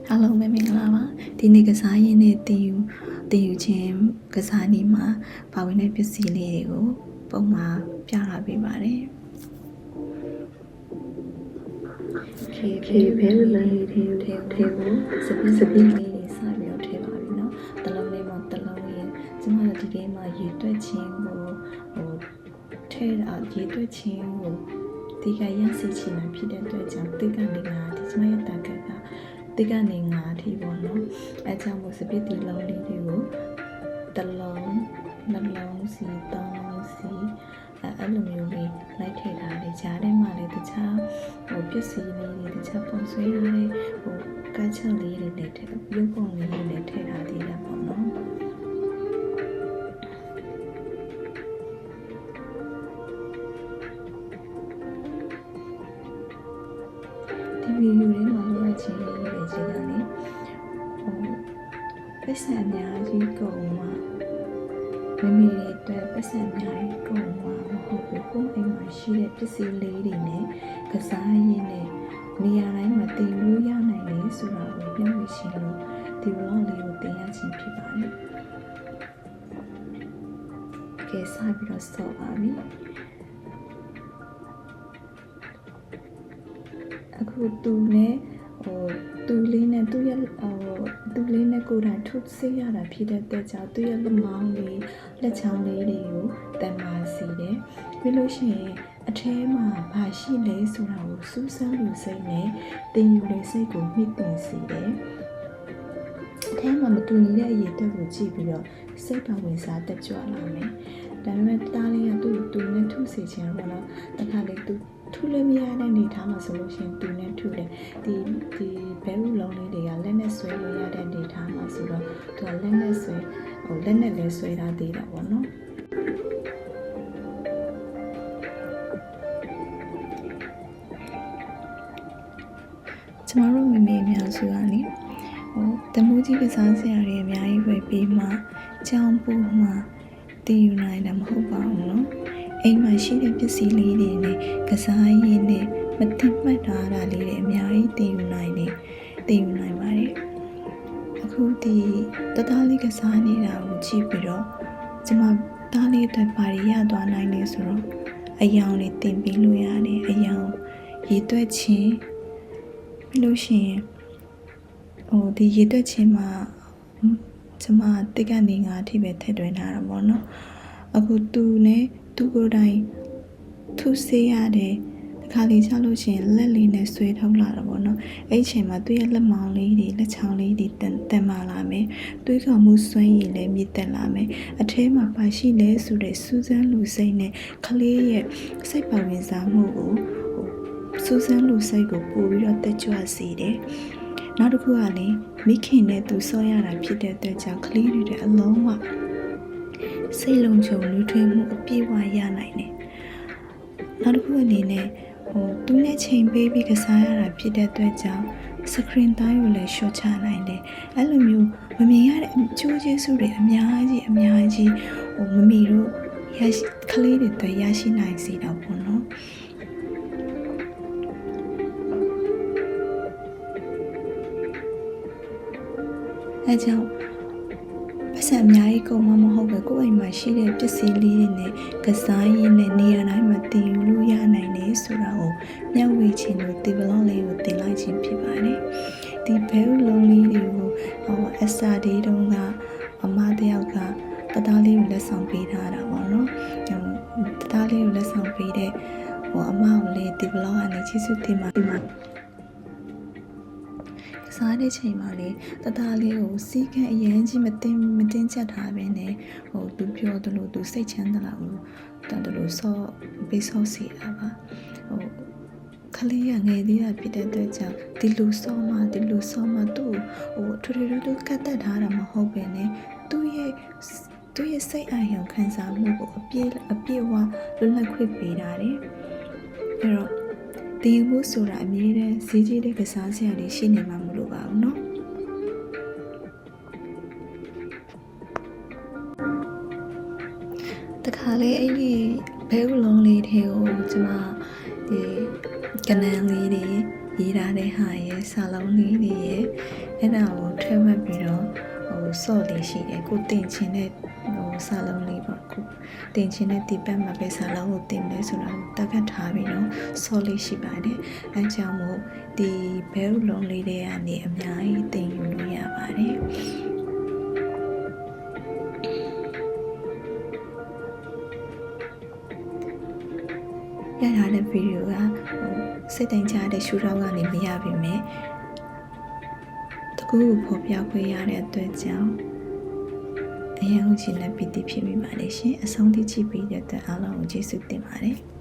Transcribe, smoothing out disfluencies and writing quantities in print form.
အားလုံးပဲမင်္ဂလာပါဒီနေ့ကစားရင်းနဲ့တင်ယူခြင်းကစားနည်းမှာပါဝင်တဲ့ပစ္စည်းလေးတွေကိုပုံမှန်ပြထားပေးပါတယ်ဘဲလေးထဲကိုစပင်းလေးတွေစပြီးတော့ထည့်ပါပြီเนาะတလုံးလေးမှာတလုံးရင်ကျမတို့ဒီထဲမှာရေတွက်ခြင်းကိုထည့်တာရေတွက်ခြင်းကိုဒီကရစီချင်တာဖြစ်တဲ့အတွက်ကြောင့်တိတ်ကနေငါဒီကျမရဲ့တက်ကတိတ်ကနေငါအထိပေါ့နော်အဲကြောင့်မို့စပစ်တီလုံးလေးတွေကိုတလုံးနှလုံးစီသုံးလုံးစီအဲ့လိုမျိုးလေးလိုက်ထည့်ထားတယ်ကြားထဲမှာလည်းတခြားပစ္စည်းလေးတွေတခြားပုံဆွဲထားတဲ့ကတ်ချက်လေးတွေနဲ့ထည့်ရုပ်ပုံလေးတွေနဲ့ထည့်ထားသေးတယ်ပေါ့နော်ဒီဗီဒီယိုလေးမှာလိုအပ်ခြင်းလေးတွေကြီးတာလေပတ်စံအများကြီးကုန်မှာမိမိတွေအတွက်ပတ်စံအများကြီးကုန်မှာမဟုတ်ဘူးကိုယ်အိမ်မှာရှိတဲ့ပစ္စည်းလေးတွေနဲ့ကစားရင်းနဲ့နေရာတိုင်းမှာတင်လို့ရနိုင်လေဆိုတာကိုပြောပြရှင်လို့ဒီ vlog လေးကိုတင်ရခြင်းဖြစ်ပါတယ်ကဲစပြီးတော့စောပါပြီအခုသူနဲ့သူလေးနဲ့သူ့ရဲ့သူလေးနဲ့ကိုယ်တိုင်ထုတ်စေးရတာဖြစ်တဲ့အတွက်ကြောင့်သူ့ရဲ့လက်မောင်းလေးလက်ချောင်းလေးတွေကိုတန်မာစီတယ်ပြီးလို့ရှိရင်အထဲမှာဘာရှိလဲဆိုတာကိုစူးစမ်းလို့စိတ်နဲ့တင်ယူလေးစိတ်ကိုမြင့်တင်စေတယ်အထဲမှာမတူညီတဲ့အရေးတက်ကိုကြည့်ပြီးတော့စိတ်တော်ဝင်စားတက်ကြွလာမယ်ဒါပေမဲ့တားလေးကသူ့နဲ့ထုစေချင်တော့တခါလေသူထူလည်းမရတဲ့နေထားမှာဆိုလို့ရှိရင်သူနဲ့ထူတယ်ဒီဘဲဥလုံးလေးတွေကလက်နဲ့ဆွဲလို့ရတဲ့နေထားမှာဆိုတော့သူကလက်နဲ့ဆွဲလက်နဲ့လည်းဆွဲထားသေးတာပေါ့နော်ကျမတို့မိမိအများစုကလေတမိုးကြီးကစားစရာတွေအများကြီးပဲပြီးမှကြောင်းပူမှတည်ယူနိုင်တယ်မဟုတ်ပါဘူးနော်အိမ်မှာရှိတဲ့ပစ္စည်းလေးတွေနဲ့ကစားရင်းနဲ့မတိမှတ်ထားတာလေးတွေအများကြီးတည်ယူနိုင်ပါတယ်အခုဒီတသားလေးကစားနေတာကိုကြည့်ပြီးတော့ကျမသားလေးအတွက်ပါရရသွားနိုင်တယ်ဆိုတော့အယောင်လေးတင်ပေးလို့ရတယ်အယောင်ရေတွက်ခြင်းပြီးလို့ရှိရင်ဒီရေတွက်ခြင်းမှာကျမတိတ်ကနေငါအထိပဲထည့်သွင်းထားတာပေါ့နော်အခုသူနဲ့သူကိုယ်တိုင်ထုဆေးရတယ်တခါလေချလို့ရှိရင်လက်လေးနဲ့ဆွဲထုတ်လာတာပေါ့နော်အဲ့အချိန်မှာသူ့ရဲ့လက်မောင်းလေးတွေလက်ချောင်းလေးတွေတန်မာလာမယ်တွေးခေါ်မှုစွမ်းရည်လည်းမြင့်တက်လာမယ်အထဲမှာပါရှိလဲဆိုတဲ့စူးစမ်းလူစိတ်နဲ့ကလေးရဲ့စိတ်ပါဝင်စားမှုကိုစူးစမ်းလူစိတ်ကိုပို့ပြီးတော့တက်ကြွစေတယ်နောက်တစ်ခုကလေမိခင်နဲ့သူစောရတာဖြစ်တဲ့အတွက်ကြောင့်ကလေးတွေတဲ့အလုံးဝစိတ်လုံးချုံလူထွေးမှုအပြည့်အဝရနိုင်တယ်နောက်တစ်ခုအနေနဲ့သူနဲ့ချိန်ပေးပြီးကစားရတာဖြစ်တဲ့အတွက်ကြောင့် screen time ကိုလည်း short ချနိုင်တယ်အဲ့လိုမျိုးမမြင်ရတဲ့အကျိုးကျေးဇူးတွေအများကြီးမမီတို့ကလေးတွေတွေ့ရရှိနိုင်စေတော့ပေါ့နော်အဲကြောင့်ပတ်စံအများကြီးကုန်မှာမဟုတ်ပဲကိုယ့်အိမ်မှာရှိတဲ့ပစ္စည်းလေးတွေနဲ့ကစားရင်းနဲ့နေရာတိုင်းမှာတင်ယူလို့ရနိုင်တယ်ဆိုတာကိုမျှဝေခြင်းလို့ဒီ vlog လေးကိုတင်လိုက်ခြင်းဖြစ်ပါတယ်ဒီဘဲဥလုံးလေးတွေကိုအစာဒေးတုန်းကအမတယောက်ကတသားလေးကိုလက်ဆောင်ပေးထားတာပေါ့နော်တသားလေးကိုလက်ဆောင်ပေးတဲ့အမကိုလေးဒီ vlog ကနေကျေးဇူးတင်ပါတယ်စားတဲ့ချိန်မှာလေတသားလေးကိုစီးကန်အရန်ကြီးမတင်းချက်ထားပဲနဲ့သူပြောသလိုသူစိတ်ချမ်းသာလာလို့တလို့ပေးစောစီတာပါခလေးရငယ်သေးတာဖြစ်တဲ့အတွက်ကြောင့်ဒီလူစောမှသူ့ထူကတ်တက်ထားတာမဟုတ်ပဲနဲ့သူ့ရဲ့စိတ်အာရုံခံစားမှုကိုအပြည့်အဝလွတ်လပ်ခွင့်ပေးထားတယ်အဲ့တော့တင်မှုဆိုတာအမြဲတမ်းဈေးကြီးတဲ့ကစားစရာတွေရှိနေမှာမလို့ပါဘူးเนาะတခါလေအဲ့ဒီဘဲဥလုံးလေးတွေကိုကျမဒီကနန်းလေးတွေ ရေးထားတဲ့ဟာရဲ့စာလုံးလေးတွေရဲ့အဲ့ဒါကိုထည့်မှတ်ပြီးတော့စော့လေးရှိတယ်ကိုတင်ချင်တဲ့စာလုံးလေးပေါ့ကိုတင်ချင်တဲ့ဒီပတ်မှာပဲစာလုံးကိုတင်လဲဆိုတာကိုတတ်ခတ်ထားပြီးတော့စော့လေးရှိပါတယ်အဲကြောင့်မို့ဒီဘဲဥလုံးလေးတွေကနေအများကြီးတင်ယူလို့ရပါတယ်ရထားတဲ့ဗီဒီယိုကစိတ်တိုင်းချတဲ့ရှူထောက်ကနေမရပါမယ်တကူကိုဖော်ပြခွင့်ရတဲ့အတွက်ကြောင့်အရင်ဟုတ်ချင်တဲ့ပီတိဖြစ်မိပါလေရှင်အဆုံးထိကြည့်ပြီးတဲ့အတွက်အားလုံးကိုကျေးဇူးတင်ပါတယ်